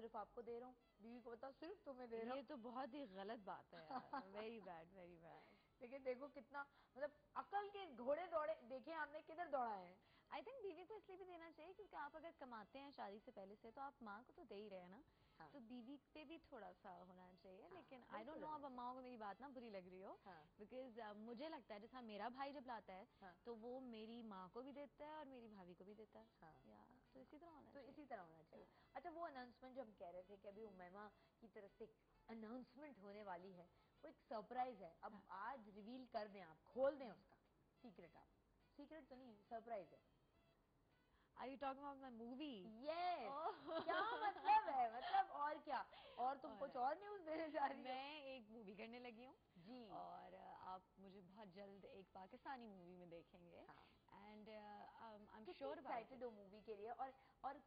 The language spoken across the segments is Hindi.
सिर्फ आपको दे रहा हूँ, बीवी को बताओ सिर्फ तुम्हें दे रहा हूँ। ये तो बहुत ही गलत बात है यार। Very bad, very bad. लेकिन देखो कितना मतलब अकल के घोड़े दौड़े, देखे आपने किधर दौड़ा है। आई थिंक बीवी को इसलिए भी देना चाहिए क्योंकि आप अगर कमाते हैं शादी से पहले से तो आप माँ को तो दे ही रहे हैं ना। हाँ। तो बीवी पे भी थोड़ा सा होना चाहिए। हाँ, लेकिन आई डोंट नो, अब माँ को मेरी बात ना बुरी लग रही हो, बिकॉज मुझे लगता है जैसा मेरा भाई जब लाता है तो वो मेरी माँ को भी देता है और मेरी भाभी को भी देता है। यार तो इसी तरह होना चाहिए। इसी तरह होना चाहिए। अच्छा, वो अनाउंसमेंट जो हम कह रहे थे कि अभी उमैमा की तरफ से अनाउंसमेंट होने वाली है, वो एक सरप्राइज है। अब आज रिवील कर दें, आप खोल दें उसका सीक्रेट। आप सीक्रेट तो नहीं, सरप्राइज है। Are you talking about my movie? Yes. क्या मतलब है, मतलब और क्या, और तुम कुछ और न्यूज देने जा रही हो? मैं एक मूवी करने लगी हूँ जी, और आप मुझे बहुत जल्द एक पाकिस्तानी मूवी में देखेंगे। And I am sure excited हो मूवी के लिए। और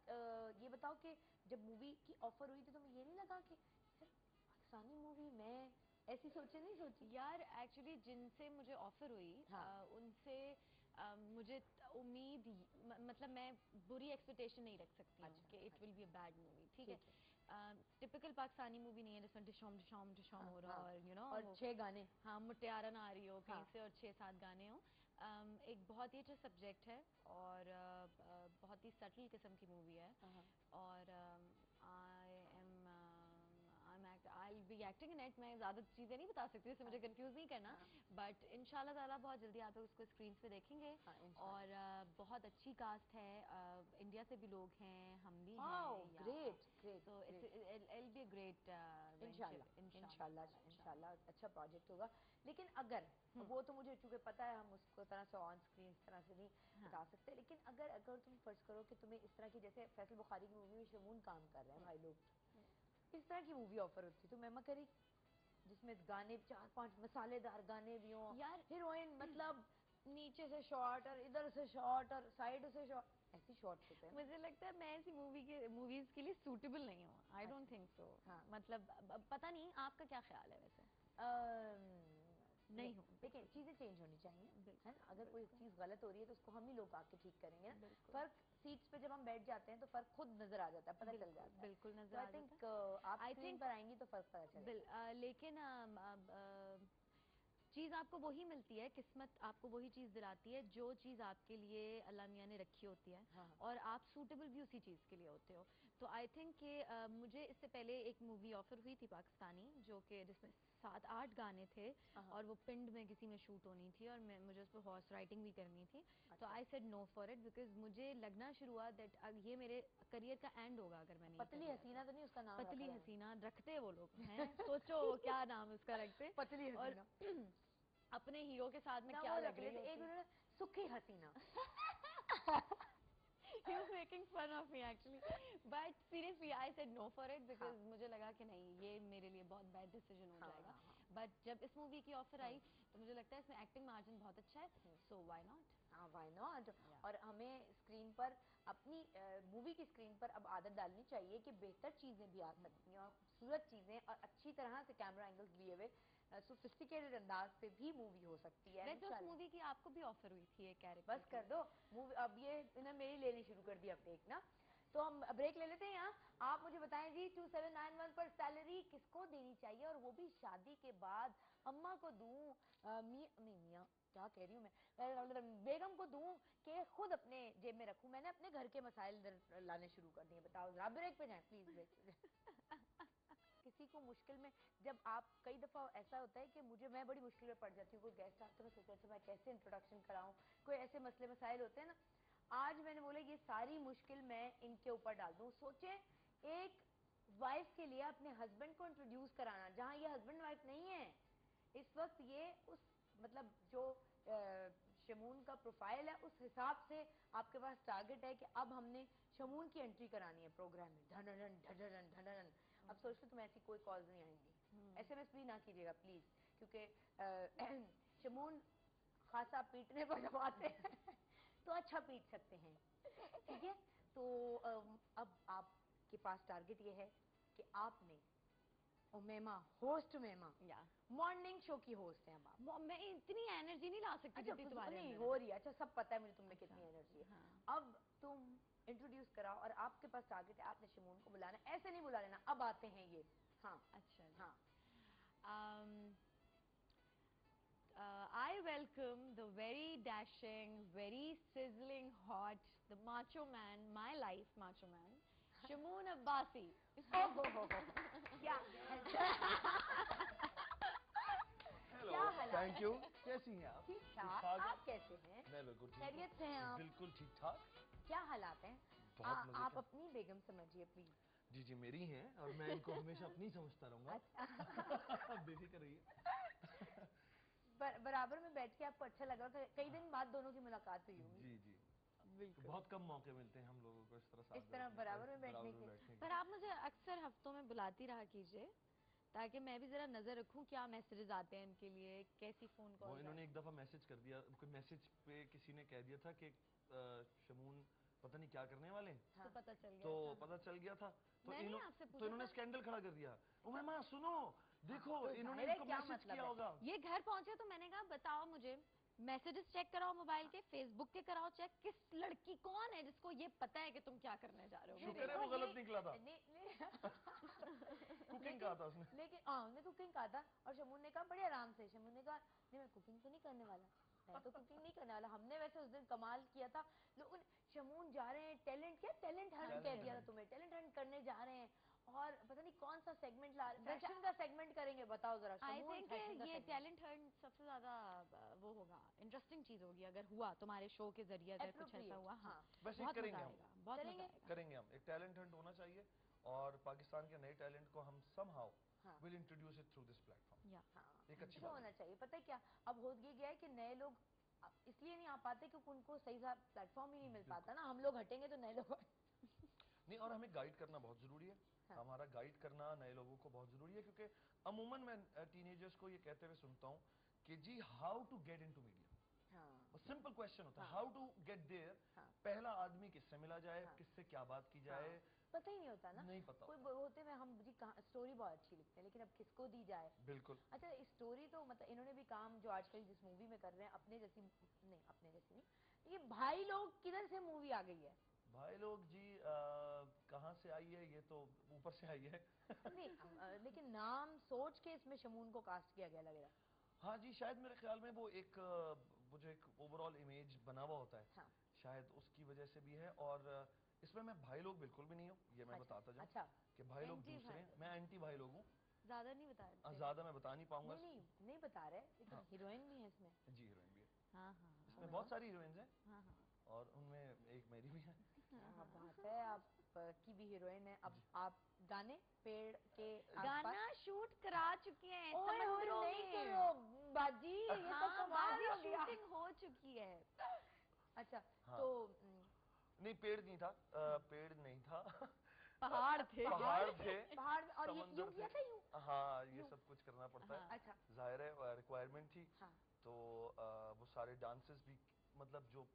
ये बताओ कि जब मूवी की ऑफर हुई थी तो मुझे ये नहीं लगा कि यार पाकिस्तानी मूवी, मैं ऐसी नहीं सोची यार। एक्चुअली जिनसे मुझे ऑफर हुई उनसे मुझे उम्मीद, मतलब मैं बुरी एक्सपेक्टेशन नहीं रख सकती हूँ कि it will be a bad movie. ठीक है, टिपिकल पाकिस्तानी मूवी नहीं है जिसमें डिशोम डिशोम डिशोम हो रहा और यू नो और 6 गाने, हाँ, मुटियारन आ रही हो कहीं से और 6-7 गाने हो। एक बहुत ही अच्छा सब्जेक्ट है और बहुत ही सटल किस्म की मूवी है। और I will be acting in it. मैं ज्यादा चीजें नहीं बता सकती, इससे मुझे कंफ्यूज नहीं करना, बट इंशाल्लाह ताला बहुत जल्दी आप लोग उसको स्क्रीन पे देखेंगे। और बहुत अच्छी कास्ट है, इंडिया से भी लोग हैं, हम भी हैं। Great great. So it's be a great इंशाल्लाह अच्छा प्रोजेक्ट होगा। लेकिन अगर वो तो मुझे चूंकि पता है, हम उसको तरह से ऑन स्क्रीन इस तरह से नहीं बता सकते, लेकिन अगर तुम फर्ज करो कि तुम्हें इस तरह की, जैसे फैसल बुखारी की मूवी में शमून काम कर रहे हैं भाई लोग, इस तरह की मूवी ऑफर होती तो मैं करी, जिसमें गाने 4-5 मसालेदार गाने भी हों यार, हीरोइन मतलब नीचे से शॉट और इधर से शॉट और साइड से शॉट, ऐसी शॉट्स होते हैं। मुझे लगता है मैं ऐसी मूवीज के लिए सूटेबल नहीं हूँ। I don't think so. मतलब पता नहीं आपका क्या ख्याल है वैसे। नहीं हूँ। देखिए, चीजें चेंज होनी चाहिए, है ना। अगर कोई चीज गलत हो रही है तो उसको हम ही लोग आके ठीक करेंगे ना। फर्क सीट्स पे जब हम बैठ जाते हैं तो फर्क खुद नजर आ जाता है, पता चल जाता है। बिल्कुल नजर आ जाता है। आप स्क्रीन पर आएंगी तो फर्क पता चलेगा। लेकिन चीज़ आपको वही मिलती है, किस्मत आपको वही चीज़ दिलाती है जो चीज़ आपके लिए अल्लाह मियाँ ने रखी होती है। और आप सूटेबल भी उसी चीज़ के लिए होते हो। तो आई थिंक कि मुझे इससे पहले एक मूवी ऑफर हुई थी पाकिस्तानी, जो कि जिसमें 7-8 गाने थे और वो पिंड में किसी में शूट होनी थी और मुझे उस पर हॉर्स राइडिंग भी करनी थी। तो I said no for it, because मुझे लगना शुरू हुआ दैट ये मेरे करियर का एंड होगा अगर मैं नहीं। पतली हसीना तो नहीं उसका नाम? पतली हसीना रखते वो लोग हैं, सोचो क्या नाम उसका रखते। पतली हसीना। अपने हीरो के साथ में क्या लग रही है? एक मिनट, सुखी हसीना। He was making fun of me actually, but seriously I said no for it because मुझे लगा कि नहीं, ये मेरे लिए बहुत बैड डिसीजन हो जाएगा। बट जब इस मूवी की ऑफर आई तो मुझे लगता है इसमें एक्टिंग मार्जिन बहुत अच्छा है, so why not. Why not. और हमें स्क्रीन पर अपनी मूवी की स्क्रीन पर अब आदत डालनी चाहिए कि बेहतर चीजें भी आ सकती हैं और खूबसूरत चीजें और अच्छी तरह से कैमरा एंगल्स लिए हुए सोफिस्टिकेटेड अंदाज से भी मूवी हो सकती है। वैसे उस मूवी की आपको भी ऑफर हुई थी एक कैरेक्टर? बस कर दो मूवी, अब ये इन्हें मेरी लेनी शुरू कर दी अब ब्रेक ना, तो हम ब्रेक ले लेते हैं यहाँ। आप मुझे बताएं जी, 2791 पर सैलरी किसको देनी चाहिए, और वो भी शादी के बाद? अम्मा को दूं, मियाँ क्या कह रही हूँ मैं, बेगम को दूं कि खुद अपने जेब में रखूं? मैंने अपने घर के मसाइल लाने शुरू कर दिए। बताओ जरा, ब्रेक पे जाएं प्लीज, ब्रेक पे जाएं। किसी को मुश्किल में, जब आप कई दफा ऐसा होता है कि मैं बड़ी मुश्किल में पड़ जाती हूँ, कोई गेस्ट आता है, मैं सोचती हूँ मैं कैसे इंट्रोडक्शन कराऊं, कोई ऐसे मसले मसाइल होते हैं ना। आज मैंने बोला ये सारी मुश्किल मैं इनके ऊपर डाल दूं। सोचे एक वाइफ के लिए अपने हस्बैंड को इंट्रोड्यूस कराना, जहां ये हस्बैंड वाइफ नहीं है इस वक्त, ये उस मतलब जो शमून का प्रोफाइल है उस हिसाब से आपके पास टारगेट है कि अब हमने शमून की एंट्री करानी है प्रोग्राम में, धड़न धड़न धड़न। अब सोच लो तुम ऐसी कोई कॉल्स नहीं आएंगी, SMS भी ना कीजिएगा प्लीज, क्योंकि शमून खासा पीटने पर जब आते हैं तो अच्छा पीट सकते हैं, ठीक है। तो अब आपके पास टारगेट ये है कि आपने Umaima, host Umaima, morning show की होस्ट हैं अब आप। मैं इतनी एनर्जी नहीं ला सकती जितनी तुम्हारे नहीं हो रही है। अच्छा, सब पता है मुझे तुम में कितनी एनर्जी है। अब तुम इंट्रोड्यूस कराओ और आपके पास टारगेट है, आपने शमून को बुलाना। ऐसे नहीं बुला लेना, अब आते हैं ये। हाँ अच्छा जी। हाँ। I welcome the very dashing, very sizzling hot, the macho man, my life macho man, Shamoon Abbasi. क्या हेलो, क्या हालात थैंक यू। कैसी हैं आप? ठीक ठाक। आप कैसे हैं? मैं बिल्कुल ठीक खैरियत से हैं हूँ। आप? बिल्कुल ठीक ठाक। क्या हालात हैं? बहुत मजे आप के। अपनी बेगम समझिए प्लीज। जी जी, मेरी हैं और मैं इनको हमेशा अपनी समझता रहूंगा। अच्छा। बेफिक्र रहिए। बराबर में बैठ के आपको अच्छा लगा तो कई दिन बाद दोनों की मुलाकात हुई होगी। जी जी, बिल्कुल। बहुत कम मौके मिलते हैं हम लोगों को इस तरह साथ इस तरह बैठने बराबर में बराबर बैठने में के। बैठने पर आप मुझे अक्सर हफ्तों में बुलाती रहा कीजिए ताकि मैं भी जरा नजर रखूं क्या मैसेजेस आते हैं इनके लिए, कैसी फोन वो कॉल। इन्होंने एक दफा मैसेज कर दिया, कोई मैसेज पे किसी ने कह दिया था कि शमून पता नहीं क्या करने वाले हैं। हाँ। तो पता चल गया तो था। पता चल गया था तो मैंने आपसे पूछा तो इन्होंने था। स्कैंडल खड़ा कर दिया। उमैमा सुनो, देखो तो इन्होंने जाहिर है इनको क्या मैसेज मतलब किया है? होगा। ये घर पहुंचे तो मैंने कहा बताओ मुझे, मैसेजेस चेक कराओ मोबाइल के, फेसबुक के कराओ चेक, किस लड़की कौन है जिसको ये पता है कि तुम क्या करने जा रहे हो। शुक्र है वो गलत निकला था। कुकिंग कहा था उसने। लेकिन हाँ उसने कुकिंग कहा था और शमून ने कहा बड़े आराम से, शमून ने कहा नहीं मैं कुकिंग तो नहीं करने वाला, मैं तो कुकिंग नहीं करने वाला। हमने वैसे उस दिन कमाल किया था, लोगों ने शमून जा रहे हैं टैलेंट, क्या टैलेंट हंट कह दिया था तुम्हें, टैलेंट हंट करने जा रहे हैं और पता नहीं कौन सा सेगमेंट ला रहे, फैशन का सेगमेंट करेंगे, बताओ जरा। आई शमून थिंक फैशन का ये segment। टैलेंट हंट सबसे ज्यादा वो होगा, इंटरेस्टिंग चीज होगी अगर हुआ तुम्हारे शो के जरिए, अगर कुछ ऐसा हुआ। हाँ, बस एक बहुत करेंगे मजा हम। आएगा, बहुत मजा करेंगे? आएगा। करेंगे हम, एक टैलेंट हंट होना चाहिए और पाकिस्तान के नए टैलेंट को हम समहाउ हाँ। Will introduce it through this platform. या हाँ, एक अच्छी क्यों बात होना है। चाहिए? पता है क्या, अब हो ये गया है कि नए लोग इसलिए नहीं आ पाते क्योंकि उनको सही सा प्लेटफॉर्म ही नहीं मिल पाता ना। हम लोग हटेंगे तो नए लोग नहीं, और हमें गाइड करना बहुत जरूरी है। हाँ। हमारा गाइड करना नए लोगों को बहुत जरूरी है क्योंकि अमूमन मैं टीनेजर्स को ये कहते हुए सुनता हूँ कि जी how to get into media. हाँ सिंपल क्वेश्चन होता है, हाँ। How to get there. हाँ। पहला आदमी किससे मिला जाए, हाँ। किससे क्या बात की जाए, हाँ, पता ही नहीं होता ना। नहीं पता कोई होता। होते हुए हम जी स्टोरी बहुत अच्छी लिखते हैं लेकिन अब किसको दी जाए। बिल्कुल। अच्छा, स्टोरी तो मतलब इन्होंने भी काम जो आजकल जिस मूवी में कर रहे हैं, अपने जैसी नहीं, अपने जैसी नहीं, ये भाई लोग किधर से मूवी आ गई है? भाई लोग जी कहाँ से आई है, ये तो ऊपर से आई है। नहीं लेकिन नाम सोच के इसमें शमून को कास्ट किया गया लग रहा है। हाँ जी, शायद मेरे ख्याल में वो जो एक ओवरऑल इमेज बना हुआ होता है, हाँ। शायद उसकी वजह से भी है। और इसमें मैं भाई लोग बिल्कुल भी नहीं हूँ, ये मैं अच्छा, बताता जाऊँ अच्छा। कि भाई लोग एंटी दूसरे भाई हैं, लोग। मैं एंटी भाई लोग हूँ। ज्यादा नहीं बता रहे। ज्यादा मैं बता नहीं पाऊंगा। नहीं नहीं नहीं बता रहे, लेकिन हाँ। हीरोइन भी है इसमें। जी, हीरोइन भी है हाँ हाँ इसमें, बहुत सारी हीरोइंस हैं हाँ हाँ और उनमें एक मेरी भी है। क्या बात है, आप की भी हीरोइन है। अब आप गाने पेड़ के आसपास गाना शूट करा चुके हैं ओए होए समंदरों नहीं में। करो बाजी, ये तो हाँ कमाल बाजी, हो गया। शूटिंग हो चुकी है। अच्छा। हाँ। तो नहीं, पेड़ नहीं था, पेड़ नहीं था। पहाड़ थे। पहाड़ थे, पहाड़ और ये समंदर यूं किया था, यूं। हाँ, ये यूं। सब कुछ करना पड़ता हाँ। है। अच्छा। जाहिर है रिक्वायरमेंट थी। हाँ तो वो सारे डांसेस भी, मतलब जो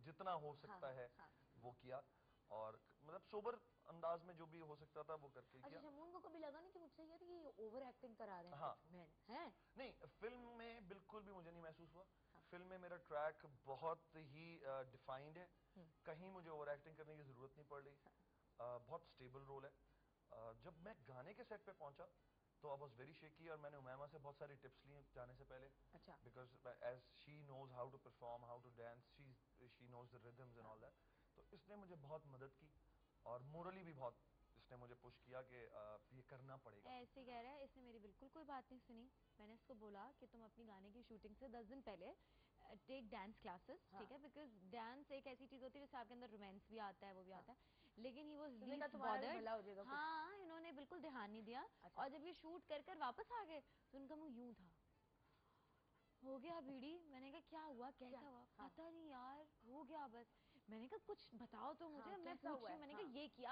जितना हो सकता हाँ है हाँ। वो किया और मतलब सोबर अंदाज में जो भी हो सकता था वो करके अच्छा, किया। शमून को कभी लगा नहीं कि मुझसे ये कि ये ओवर एक्टिंग करा रहे हैं हाँ। कुछ मैन हैं? नहीं, फिल्म में बिल्कुल भी मुझे नहीं महसूस हुआ। हाँ। फिल्म में मेरा ट्रैक बहुत ही डिफाइंड है, हम्म। कहीं मुझे ओवर एक्टिंग करने की जरूरत नहीं पड़ रही। बहुत स्टेबल रोल है। जब मैं गाने के सेट पे पहुंचा तो आई वॉज वेरी शेकी और मैंने उमैमा से बहुत सारी टिप्स ली जाने से पहले। अच्छा। Because as she knows how to perform, how to dance, she knows the rhythms and all that. तो इसने मुझे बहुत मदद की और मोरली भी बहुत इसने मुझे पुश किया कि ये करना पड़ेगा। ऐसे कह रहा है, इसने मेरी बिल्कुल कोई बात नहीं सुनी। मैंने इसको बोला कि तुम अपनी गाने की शूटिंग से 10 दिन पहले टेक डांस क्लासेस, हाँ। ठीक है, बिकॉज डांस एक ऐसी चीज होती है जिससे आपके अंदर रोमांस भी आता है, वो भी हाँ। आता है, लेकिन ही वाज तुमने कहा लीस्ट तुम्हारा भी बॉदर्ड। भला हो जाएगा कुछ। हाँ, इन्होंने बिल्कुल ध्यान नहीं दिया। अच्छा। और जब ये शूट कर कर वापस आ गए तो उनका मुंह यूं था, हो गया बीड़ी। मैंने कहा क्या हुआ, कैसा क्या? हुआ? हाँ। पता नहीं यार, हो गया बस। मैंने कहा कुछ बताओ तो मुझे, हाँ, मैं कैसा पूछ हुआ रही है? हूँ। मैंने हाँ। कहा ये किया